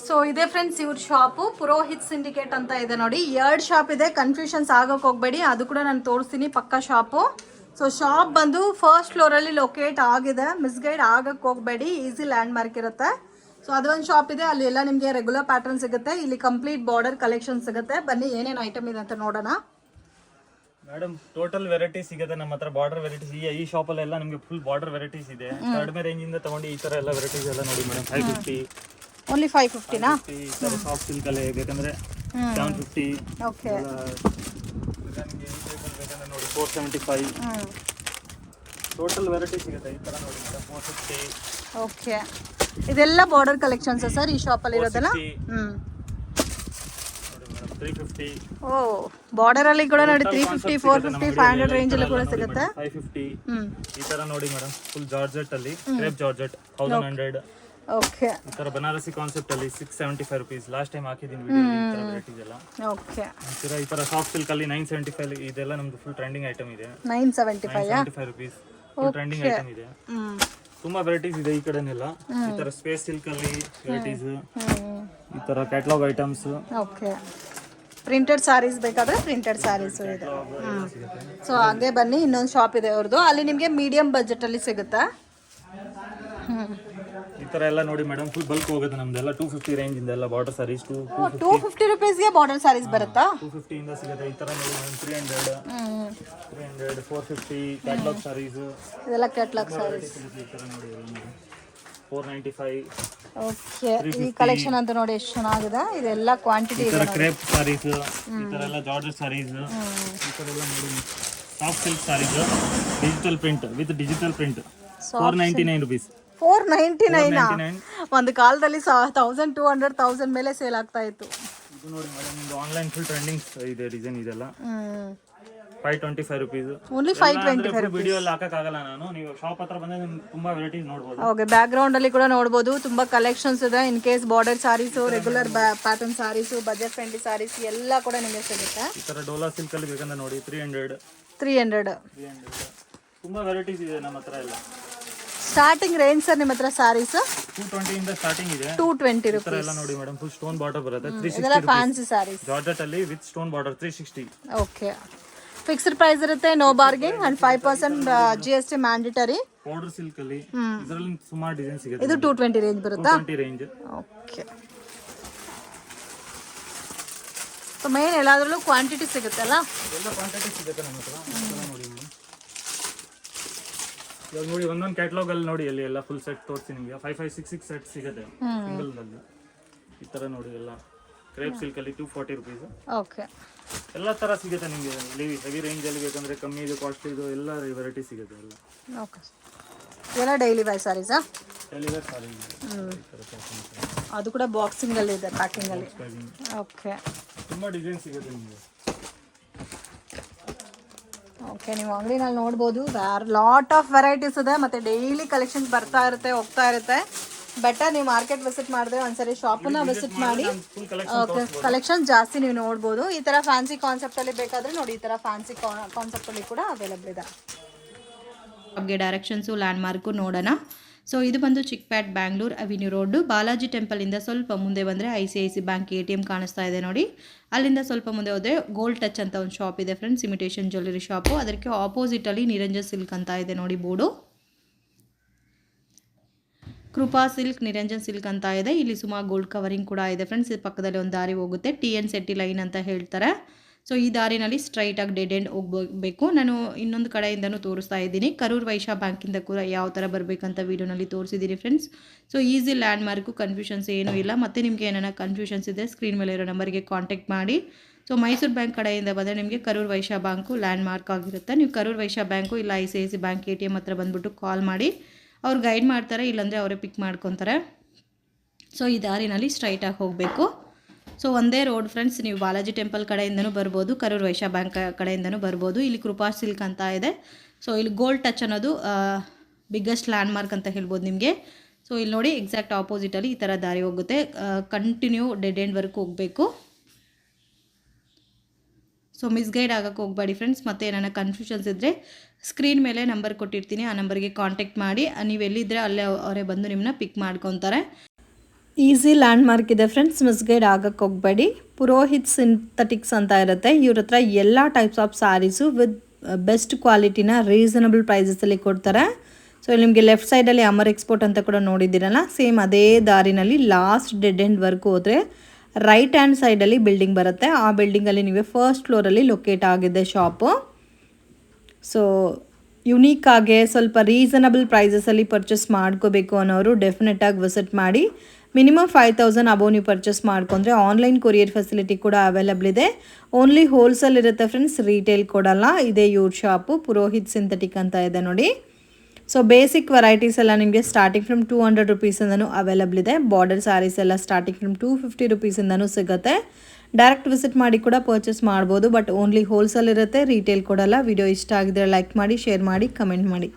ಸೊ ಇದೆ ಫ್ರೆಂಡ್ಸ್ ಇವ್ರ ಶಾಪು, ಪುರೋಹಿತ್ ಸಿಂಡಿಕೇಟ್ ಅಂತ ಇದೆ ನೋಡಿ. 2 ಶಾಪ್ ಇದೆ, ಕನ್ಫ್ಯೂಷನ್ಸ್ ಆಗೋಕೆ ಹೋಗಬೇಡಿ. ಅದು ಕೂಡ ನಾನು ತೋರಿಸ್ತೀನಿ ಪಕ್ಕ ಶಾಪು. ಸೊ ಶಾಪ್ ಬಂದು ಫಸ್ಟ್ ಫ್ಲೋರಲ್ಲಿ ಲೊಕೇಟ್ ಆಗಿದೆ, ಮಿಸ್ಗೈಡ್ ಆಗಕ್ಕೆ ಹೋಗಬೇಡಿ. ಈಸಿ ಲ್ಯಾಂಡ್ ಮಾರ್ಕ್ ಇರುತ್ತೆ. ಸೊ ಅದೊಂದು ಶಾಪ್ ಇದೆ, ಅಲ್ಲಿ ಎಲ್ಲ ನಿಮಗೆ ರೆಗ್ಯುಲರ್ ಪ್ಯಾಟರ್ನ್ ಸಿಗುತ್ತೆ. ಇಲ್ಲಿ ಕಂಪ್ಲೀಟ್ ಬಾರ್ಡರ್ ಕಲೆಕ್ಷನ್ ಸಿಗುತ್ತೆ. ಬನ್ನಿ ಏನೇನು ಐಟಮ್ ಇದೆ ಅಂತ ನೋಡೋಣ. ಮೇಡಮ್ ಟೋಟಲ್ ವೆರೈಟಿ ಸಿಗುತ್ತೆ ನಮ್ಮ ಹತ್ರ. ಬಾರ್ಡರ್ ವೆರೈಟೀಸ್ ಈ ಶಾಪ್ ಅಲ್ಲೆಲ್ಲ ನಿಮಗೆ ಫುಲ್ ಬಾರ್ಡರ್ ವೆರೈಟೀಸ್ ಇದೆ. ಕಡಿಮೆ ರೇಂಜ್ ಇಂದ ತಗೊಂಡು ಈ ತರ ಎಲ್ಲ ವೆರೈಟೀಸ್ ಎಲ್ಲ ನೋಡಿ ಮೇಡಮ್. 550. ಓನ್ಲಿ 550ನಾ? ಸಾಫ್ಟ್ ಸಿಲ್ಕ್ ಅಲ್ಲೇ ಬೇಕಂದ್ರೆ 750. ಓಕೆ. ಬೇಕಂದ್ರೆ ನೋಡಿ 475. ಟೋಟಲ್ ವೆರೈಟಿ ಸಿಗುತ್ತೆ ಈ ತರ ನೋಡಿ ಮೇಡಮ್. 450. ಓಕೆ, ಇದೆಲ್ಲ ಬಾರ್ಡರ್ ಕಲೆಕ್ಷನ್ಸ್ ಸರ್ ಈ ಶಾಪ್ ಅಲ್ಲಿ ಇರೋದಲ್ಲ? 350. ಓ ಬಾರ್ಡರ್ ಅಲ್ಲಿ ಕೂಡ ನೋಡಿ 350, 450, 500 ರೇಂಜ್ ಅಲ್ಲಿ ಕೂಡ ಸಿಗುತ್ತೆ. 550 ಈ ತರ ನೋಡಿ ಮೇಡಮ್. ಫುಲ್ ಜಾರ್ಜೆಟ್ ಅಲ್ಲಿ, ಕ್ರೇಪ್ ಜಾರ್ಜೆಟ್ 1100. ಓಕೆ. ಈ ತರ ಬನಾರಸಿ ಕಾನ್ಸೆಪ್ಟ್ ಅಲ್ಲಿ 675 ರುಪೀಸ್. ಲಾಸ್ಟ್ ಟೈಮ್ ಹಾಕಿದ್ದೀನಿ ವಿಡಿಯೋ ಈ ತರ ವೆರೈಟೀಸ್ ಎಲ್ಲ. ಓಕೆ. ಈ ತರ ಸಾಫ್ಟ್ ಸಿಲ್ಕ್ ಅಲ್ಲಿ 975. ಇದೆಲ್ಲ ನಮ್ದು ಫುಲ್ ಟ್ರೆಂಡಿಂಗ್ ಐಟಮ್ ಇದೆ. 975 ರುಪೀಸ್ ಫುಲ್ ಟ್ರೆಂಡಿಂಗ್ ಐಟಮ್ ಇದೆ. ತುಂಬಾ ವೆರೈಟೀಸ್ ಇದೆ ಈ ಕಡೆನೆಲ್ಲ. ಈ ತರ ಸ್ಪೇಸ್ ಸಿಲ್ಕ್ ಅಲ್ಲಿ ವೆರೈಟೀಸ್, ಈ ತರ catalogue items. Okay. Printed sarees ಬೇಕಾದ್ರೆ ಪ್ರಿಂಟೆಡ್ ಸ್ಯಾರೀಸು ಇದೆ. ಸೊ ಹಾಗೆ ಬನ್ನಿ, ಇನ್ನೊಂದು ಶಾಪ್ ಇದೆ ಅವ್ರದ್ದು, ಅಲ್ಲಿ ನಿಮಗೆ ಮೀಡಿಯಂ ಬಜೆಟ್ ಅಲ್ಲಿ ಸಿಗುತ್ತೆ. ಈ ತರ ಎಲ್ಲ ನೋಡಿ ಮೇಡಮ್, ಫುಲ್ ಬಲ್ಕ್ ಹೋಗುತ್ತೆ ನಮ್ದೆಲ್ಲ. 250 ರೇಂಜ್ ಇಂದ ಎಲ್ಲ ಬಾರ್ಡರ್ ಸಾರೀಸ್. 250 ರುಪೀಸ್ಗೆ ಬಾರ್ಡರ್ ಸ್ಯಾರೀಸ್ ಬರುತ್ತಾ? 250 ಇಂದ ಸಿಗುತ್ತೆ. ಈ ತರ ನೋಡಿ 300, 450 ಕ್ಯಾಟಲಾಗ್ ಸಾರೀಸ್. ಇದೆಲ್ಲ ಕ್ಯಾಟಲಾಗ್ ಸಾರೀಸ್. ಈ ತರ ನೋಡಿ 495. ಓಕೆ, ಈ ಕಲೆಕ್ಷನ್ ಅಂತ ನೋಡಿ ಎಷ್ಟು ಚೆನ್ನಾಗಿದೆ. ಇದೆಲ್ಲ ಕ್ವಾಂಟಿಟಿ ಈ ತರ ಕ್ರೇಪ್ ಸಾರೀಸ್, ಈ ತರ ಎಲ್ಲ ಜಾರ್ಜೆಟ್ ಸಾರೀಸ್, ಈ ತರ ಎಲ್ಲ ನೋಡಿ soft silk sarees, digital print with digital print 499 rupees. 499 ಒಂದು ಕಾಲದಲ್ಲಿ 1200 1000 ಮೇಲೆ ಸೇಲ್ ಆಗ್ತಾ ಇತ್ತು. ಇದು ನೋಡಿ ಮೇಡಮ್, ನಿಮ್ದು ಆನ್ಲೈನ್ ಫುಲ್ ಟ್ರೆಂಡಿಂಗ್ ಇದೆ ಡಿಸೈನ್ ಇದೆಲ್ಲ. 525 rupees. Only 525 rupees. ವಿಡಿಯೋ ಅಲ್ಲಿ ಹಾಕಕ್ಕಾಗಲ್ಲ ನಾನು, ನೀವು ಶಾಪ್ ಹತ್ರ ಬಂದ್ರೆ ನಿಮ್ಗೆ ತುಂಬಾ ವೆರೈಟೀಸ್ ನೋಡ್ಬೋದು. ಓಕೆ, ಬ್ಯಾಕ್ ಗ್ರೌಂಡ್ ಅಲ್ಲಿ ಕೂಡ ನೋಡಬಹುದು, ತುಂಬಾ ಕಲೆಕ್ಷನ್ಸ್ ಇದೆ. In case border sarees, regular pattern sarees, budget friendly sarees ಎಲ್ಲ ಕೂಡ ನಿಮಗೆ ಸಿಗುತ್ತೆ. ಈ ತರ ಡೋಲಾ ಸಿಲ್ಕ್ ಅಲ್ಲಿ ಬೇಕಂದ್ರೆ ನೋಡಿ 300. ತುಂಬಾ ವೆರೈಟೀಸ್ ಇದೆ ನಮ್ಮ ಹತ್ರ ಎಲ್ಲ. ಸ್ಟಾರ್ಟಿಂಗ್ ರೇಂಜ್ ಸರ್ ನಿಮ್ಮ ಹತ್ರ ಸಾರೀಸ್ 220 ಇಂದ ಸ್ಟಾರ್ಟಿಂಗ್ ಇದೆ. 220 ಈ ತರ ಎಲ್ಲ ನೋಡಿ ಮೇಡಮ್, ಫುಲ್ ಸ್ಟೋನ್ ಬಾರ್ಡರ್ ಬರುತ್ತೆ. 360 ಇದೆಲ್ಲ ಫ್ಯಾನ್ಸಿ ಸಾರೀಸ್ ಜಾರ್ಜೆಟ್ ಅಲ್ಲಿ with stone border 360. Okay, fixed price ಇರುತ್ತೆ, no bargain and 5% GST mandatory. Powder silk ಅಲ್ಲಿ ಇದರಲ್ಲಿ ಸುಮಾರು ಡಿಸೈನ್ ಸಿಗುತ್ತೆ. ಇದು 220 ರೇಂಜ್ ಬರುತ್ತಾ? 220 ರೇಂಜ್. ಓಕೆ, ಸೊ ಮೇನ್ ಎಲ್ಲಾದ್ರಲ್ಲೂ ಕ್ವಾಂಟಿಟಿ ಸಿಗುತ್ತಲ್ಲ? ಎಲ್ಲ ಕ್ವಾಂಟಿಟಿ ಸಿಗುತ್ತೆ ನಮ್ಮ ಹತ್ರ. ನೋಡಿ ಮೇಡಮ್, ಇವಾಗ ನೋಡಿ ಒಂದೊಂದು ಕ್ಯಾಟಲಾಗ್ ಅಲ್ಲಿ ನೋಡಿ, ಅಲ್ಲಿ ಎಲ್ಲ ಫುಲ್ ಸೆಟ್ ತೋರಿಸಿ ನಿಮಗೆ. 5566 ಸೆಟ್ ಸಿಗುತ್ತೆ ಸಿಂಗಲ್ ಅಲ್ಲಿ. ಈ ತರ ನೋಡಿ ಎಲ್ಲ ಕ್ರೇಪ್ ಸಿಲ್ಕ್ ಅಲ್ಲಿ 240 rupees. ಓಕೆ, ಎಲ್ಲ ತರ ಸಿಗುತ್ತೆ ನಿಮಗೆ. ಇಲ್ಲಿ ಹೆವಿ ರೇಂಜ್ ಅಲ್ಲಿ ಬೇಕಂದ್ರೆ ಕಮ್ಮಿ ಇದು, ಕಾಸ್ಟ್ ಇದು, ಎಲ್ಲ ವೆರೈಟಿ ಸಿಗುತ್ತೆ ಎಲ್ಲ. ಓಕೆ, ಎಲ್ಲ ಡೈಲಿ ವೈ ಸಾರೀಸಾ? ಡೈಲಿ ವೇರ್ ಸಾರಿ ಅದು ಕೂಡ ಬಾಕ್ಸಿಂಗ್ ಅಲ್ಲಿ ಇದೆ, ಪ್ಯಾಕಿಂಗ್ ಅಲ್ಲಿ. ಓಕೆ, ತುಂಬಾ ಡಿಸೈನ್ ಸಿಗುತ್ತೆ ನಿಮಗೆ. ಓಕೆ, ನೀವು ಅಂಗಡಿನಲ್ಲಿ ನೋಡ್ಬೋದು, ಲಾಟ್ ಆಫ್ ವೆರೈಟೀಸ್ ಇದೆ, ಮತ್ತೆ ಡೈಲಿ ಕಲೆಕ್ಷನ್ ಬರ್ತಾ ಇರುತ್ತೆ, ಹೋಗ್ತಾ ಇರುತ್ತೆ. ಬೆಟರ್ ನೀವು ಮಾರ್ಕೆಟ್ ವಿಸಿಟ್ ಮಾಡಿದ್ರೆ ಒಂದ್ಸರಿ ಶಾಪನ್ನ ವಿಸಿಟ್ ಮಾಡಿ. ಓಕೆ, ಕಲೆಕ್ಷನ್ ಜಾಸ್ತಿ ನೀವು ನೋಡ್ಬೋದು. ಈ ತರ ಫ್ಯಾನ್ಸಿ ಕಾನ್ಸೆಪ್ಟ್ ಅಲ್ಲಿ ಬೇಕಾದ್ರೆ ನೋಡಿ, ಈ ತರ ಫ್ಯಾನ್ಸಿ ಕಾನ್ಸೆಪ್ಟ್ ಅಲ್ಲಿ ಕೂಡ ಅವೈಲಬಲ್ ಇದೆ. ನಮಗೆ ಡೈರೆಕ್ಷನ್ಸು ಲ್ಯಾಂಡ್ ಮಾರ್ಕು ನೋಡೋಣ. ಸೊ ಇದು ಬಂದು ಚಿಕ್ಪೇಟ್ ಬ್ಯಾಂಗ್ಳೂರ್ ಅವಿನ್ಯೂ ರೋಡು. ಬಾಲಾಜಿ ಟೆಂಪಲಿಂದ ಸ್ವಲ್ಪ ಮುಂದೆ ಬಂದರೆ ICICI ಬ್ಯಾಂಕ್ ATM ಕಾಣಿಸ್ತಾ ಇದೆ ನೋಡಿ. ಅಲ್ಲಿಂದ ಸ್ವಲ್ಪ ಮುಂದೆ ಹೋದರೆ ಗೋಲ್ಡ್ ಟಚ್ ಅಂತ ಒಂದು ಶಾಪ್ ಇದೆ ಫ್ರೆಂಡ್ಸ್, ಇಮಿಟೇಷನ್ ಜ್ಯುವೆಲ್ಲರಿ ಶಾಪು. ಅದಕ್ಕೆ ಆಪೋಸಿಟಲ್ಲಿ ನಿರಂಜನ್ ಸಿಲ್ಕ್ ಅಂತ ಇದೆ ನೋಡಿ ಬೋರ್ಡು. ಕೃಪಾ ಸಿಲ್ಕ್, ನಿರಂಜನ್ ಸಿಲ್ಕ್ ಅಂತ ಇದೆ. ಇಲ್ಲಿ ಸುಮಾರು ಗೋಲ್ಡ್ ಕವರಿಂಗ್ ಕೂಡ ಇದೆ ಫ್ರೆಂಡ್ಸ್. ಇದು ಪಕ್ಕದಲ್ಲಿ ಒಂದು ದಾರಿ ಹೋಗುತ್ತೆ, TN ಸೆಟ್ಟಿ ಲೈನ್ ಅಂತ ಹೇಳ್ತಾರೆ. ಸೊ ಈ ದಾರಿನಲ್ಲಿ ಸ್ಟ್ರೈಟಾಗಿ ಡೆಡ್ ಎಂಡ್ ಹೋಗಬೇಕು. ನಾನು ಇನ್ನೊಂದು ಕಡೆಯಿಂದನೂ ತೋರಿಸ್ತಾ ಇದ್ದೀನಿ. ಕರೂರ್ ವೈಶ್ಯ ಬ್ಯಾಂಕಿಂದ ಕೂಡ ಯಾವ ಥರ ಬರಬೇಕಂತ ವೀಡಿಯೋನಲ್ಲಿ ತೋರಿಸಿದ್ದೀನಿ friends. So easy land mark, confusions ಏನೂ ಇಲ್ಲ. ಮತ್ತು ನಿಮಗೆ ಏನಾರ ಕನ್ಫ್ಯೂಷನ್ಸ್ ಇದ್ದರೆ ಸ್ಕ್ರೀನ್ ಮೇಲೆ ಇರೋ ನಂಬರ್ಗೆ ಕಾಂಟ್ಯಾಕ್ಟ್ ಮಾಡಿ. ಸೊ ಮೈಸೂರು ಬ್ಯಾಂಕ್ ಕಡೆಯಿಂದ ಬಂದರೆ ನಿಮಗೆ Karur Vysya bank land mark ಆಗಿರುತ್ತೆ. ನೀವು ಕರೂರ್ ವೈಶ್ಯ ಬ್ಯಾಂಕು ಇಲ್ಲ ICICI ಬ್ಯಾಂಕ್ ATM ಹತ್ರ ಬಂದುಬಿಟ್ಟು ಕಾಲ್ ಮಾಡಿ, ಅವ್ರು ಗೈಡ್ ಮಾಡ್ತಾರೆ, ಇಲ್ಲಾಂದರೆ ಅವರೇ ಪಿಕ್ ಮಾಡ್ಕೊತಾರೆ. ಸೊ ಈ ದಾರಿನಲ್ಲಿ ಸ್ಟ್ರೈಟಾಗಿ ಹೋಗಬೇಕು. ಸೊ ಒಂದೇ ರೋಡ್ ಫ್ರೆಂಡ್ಸ್. ನೀವು ಬಾಲಾಜಿ ಟೆಂಪಲ್ ಕಡೆಯಿಂದನೂ ಬರ್ಬೋದು, ಕರೂರ್ ವೈಶ್ಯ ಬ್ಯಾಂಕ್ ಕಡೆಯಿಂದನೂ ಬರ್ಬೋದು. ಇಲ್ಲಿ ಕೃಪಾ ಸಿಲ್ಕ್ ಅಂತ ಇದೆ. ಸೊ ಇಲ್ಲಿ ಗೋಲ್ಡ್ ಟಚ್ ಅನ್ನೋದು ಬಿಗ್ಗೆಸ್ಟ್ ಲ್ಯಾಂಡ್ ಮಾರ್ಕ್ ಅಂತ ಹೇಳ್ಬೋದು ನಿಮಗೆ. ಸೊ ಇಲ್ಲಿ ನೋಡಿ, ಎಕ್ಸಾಕ್ಟ್ ಆಪೋಸಿಟಲ್ಲಿ ಈ ಥರ ದಾರಿ ಹೋಗುತ್ತೆ. ಕಂಟಿನ್ಯೂ ಡೆಡ್ ಎಂಡ್ವರೆಗೂ ಹೋಗಬೇಕು. ಸೊ ಮಿಸ್ಗೈಡ್ ಆಗೋಕ್ಕೆ ಹೋಗಬೇಡಿ ಫ್ರೆಂಡ್ಸ್. ಮತ್ತು ಏನಾರ ಕನ್ಫ್ಯೂಷನ್ಸ್ ಇದ್ದರೆ ಸ್ಕ್ರೀನ್ ಮೇಲೆ ನಂಬರ್ ಕೊಟ್ಟಿರ್ತೀನಿ, ಆ ನಂಬರ್ಗೆ ಕಾಂಟ್ಯಾಕ್ಟ್ ಮಾಡಿ. ನೀವು ಎಲ್ಲಿದ್ದರೆ ಅಲ್ಲೇ ಅವರೇ ಬಂದು ನಿಮ್ಮನ್ನ ಪಿಕ್ ಮಾಡ್ಕೊತಾರೆ. ಈಸಿ ಲ್ಯಾಂಡ್ ಮಾರ್ಕ್ ಇದೆ ಫ್ರೆಂಡ್ಸ್, ಮಿಸ್ಗೈಡ್ ಆಗಕ್ಕೆ ಹೋಗಬೇಡಿ. ಪುರೋಹಿತ್ ಸಿಂಥೆಟಿಕ್ಸ್ ಅಂತ ಇರುತ್ತೆ. ಇವ್ರ ಹತ್ರ ಎಲ್ಲ types of sarees with best ಕ್ವಾಲಿಟಿನ ರೀಸನಬಲ್ ಪ್ರೈಸಸಲ್ಲಿ ಕೊಡ್ತಾರೆ. ಸೊ ಇಲ್ಲಿ ನಿಮಗೆ ಲೆಫ್ಟ್ ಸೈಡಲ್ಲಿ ಅಮರ್ ಎಕ್ಸ್ಪೋರ್ಟ್ ಅಂತ ಕೂಡ ನೋಡಿದ್ದೀರಲ್ಲ, ಸೇಮ್ ಅದೇ ದಾರಿನಲ್ಲಿ ಲಾಸ್ಟ್ ಡೆಡ್ ಎಂಡ್ವರೆಗೂ ಹೋದರೆ ರೈಟ್ ಹ್ಯಾಂಡ್ ಸೈಡಲ್ಲಿ ಬಿಲ್ಡಿಂಗ್ ಬರುತ್ತೆ. ಆ ಬಿಲ್ಡಿಂಗಲ್ಲಿ ನೀವು ಫಸ್ಟ್ ಫ್ಲೋರಲ್ಲಿ ಲೊಕೇಟ್ ಆಗಿದೆ ಶಾಪು. ಸೊ ಯುನೀಕಾಗೆ ಸ್ವಲ್ಪ ರೀಸನಬಲ್ ಪ್ರೈಸಸಲ್ಲಿ ಪರ್ಚೇಸ್ ಮಾಡ್ಕೋಬೇಕು ಅನ್ನೋರು ಡೆಫಿನೆಟಾಗಿ ವಿಸಿಟ್ ಮಾಡಿ. ಮಿನಿಮಮ್ 5000 ಅಬೋವ್ ನೀವು ಪರ್ಚೇಸ್ ಮಾಡ್ಕೊಂಡ್ರೆ ಆನ್ಲೈನ್ ಕೊರಿಯರ್ ಫೆಸಿಲಿಟಿ ಕೂಡ ಅವೈಲಬಲ್ ಇದೆ. ಓನ್ಲಿ ಹೋಲ್ಸೇಲ್ ಇರುತ್ತೆ ಫ್ರೆಂಡ್ಸ್, ರೀಟೇಲ್ ಕೊಡಲ್ಲ. ಇದೇ ಇವ್ರ ಶಾಪು ಪುರೋಹಿತ್ ಸಿಂಥೆಟಿಕ್ ಅಂತ ಇದೆ ನೋಡಿ. ಸೊ ಬೇಸಿಕ್ ವೆರೈಟೀಸ್ ಎಲ್ಲ ನಿಮಗೆ ಸ್ಟಾರ್ಟಿಂಗ್ ಫ್ರಮ್ 200 rupeesಯಿಂದನೂ ಅವೈಲಬಲ್ ಇದೆ. ಬಾರ್ಡರ್ ಸ್ಯಾರೀಸ್ ಎಲ್ಲ ಸ್ಟಾರ್ಟಿಂಗ್ ಫ್ರಮ್ 250 rupeesಯಿಂದನೂ ಸಿಗುತ್ತೆ. ಡೈರೆಕ್ಟ್ ವಿಸಿಟ್ ಮಾಡಿ ಕೂಡ ಪರ್ಚೇಸ್ ಮಾಡ್ಬೋದು, ಬಟ್ ಓನ್ಲಿ ಹೋಲ್ಸೇಲ್ ಇರುತ್ತೆ, ರೀಟೇಲ್ ಕೊಡಲ್ಲ. ವಿಡಿಯೋ ಇಷ್ಟ ಆಗಿದ್ರೆ ಲೈಕ್ ಮಾಡಿ, ಶೇರ್ ಮಾಡಿ, ಕಮೆಂಟ್ ಮಾಡಿ.